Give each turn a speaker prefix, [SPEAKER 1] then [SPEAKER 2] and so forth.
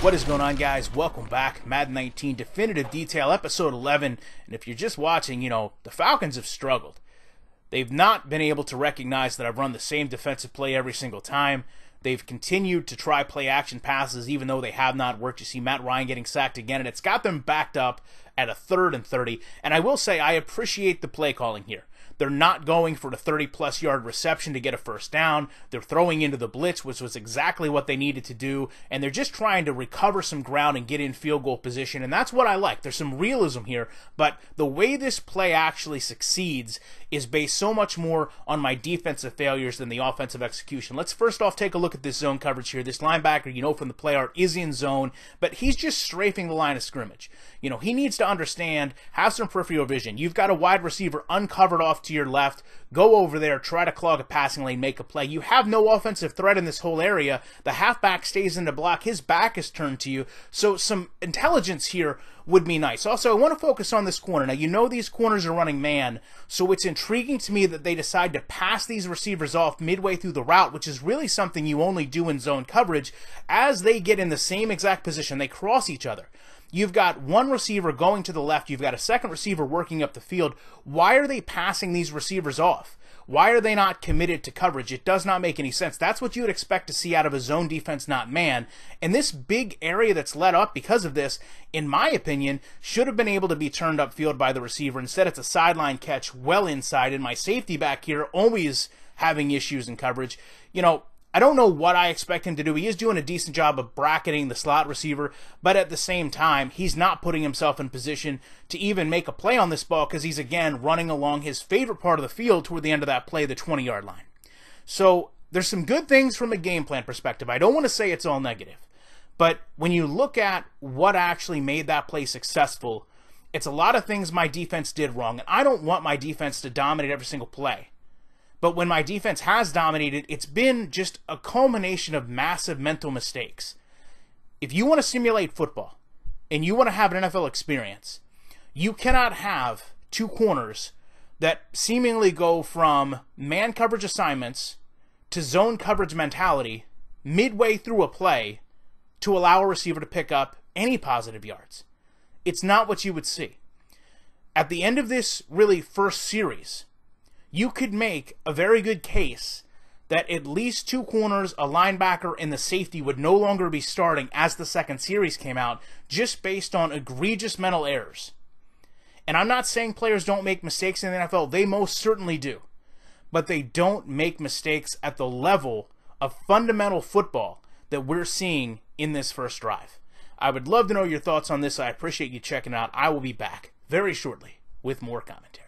[SPEAKER 1] What is going on, guys? Welcome back. Madden 19 Definitive Detail, Episode 11. And if you're just watching, the Falcons have struggled. They've not been able to recognize that I've run the same defensive play every single time. They've continued to try play-action passes even though they have not worked. You see Matt Ryan getting sacked again, and it's got them backed up at a 3rd and 30. And I will say I appreciate the play calling here. They're not going for the 30-plus yard reception to get a first down. They're throwing into the blitz, which was exactly what they needed to do. And they're just trying to recover some ground and get in field goal position. And that's what I like. There's some realism here. But the way this play actually succeeds is based so much more on my defensive failures than the offensive execution. Let's first off take a look at this zone coverage here. This linebacker, from the play art, is in zone, but he's just strafing the line of scrimmage. He needs to understand, have some peripheral vision. You've got a wide receiver uncovered off to your left. Go over there, try to clog a passing lane, make a play. You have no offensive threat in this whole area. The halfback stays in the block. His back is turned to you. So some intelligence here would be nice. Also, I want to focus on this corner. Now, these corners are running man, so it's intriguing to me that they decide to pass these receivers off midway through the route, which is really something you only do in zone coverage. As they get in the same exact position, they cross each other. You've got one receiver going to the left. You've got a second receiver working up the field. Why are they passing these receivers off? Why are they not committed to coverage? It does not make any sense. That's what you would expect to see out of a zone defense, not man. And this big area that's let up because of this, in my opinion, should have been able to be turned upfield by the receiver. Instead, it's a sideline catch well inside. And my safety back here always having issues in coverage. I don't know what I expect him to do. He is doing a decent job of bracketing the slot receiver, but at the same time, he's not putting himself in position to even make a play on this ball because he's, again, running along his favorite part of the field toward the end of that play, the 20-yard line. So there's some good things from a game plan perspective. I don't want to say it's all negative, but when you look at what actually made that play successful, it's a lot of things my defense did wrong, and I don't want my defense to dominate every single play. But when my defense has dominated, it's been just a culmination of massive mental mistakes. If you want to simulate football and you want to have an NFL experience, you cannot have two corners that seemingly go from man coverage assignments to zone coverage mentality midway through a play to allow a receiver to pick up any positive yards. It's not what you would see. At the end of this really first series, you could make a very good case that at least two corners, a linebacker, and the safety would no longer be starting as the second series came out, just based on egregious mental errors. And I'm not saying players don't make mistakes in the NFL. They most certainly do. But they don't make mistakes at the level of fundamental football that we're seeing in this first drive. I would love to know your thoughts on this. I appreciate you checking out. I will be back very shortly with more commentary.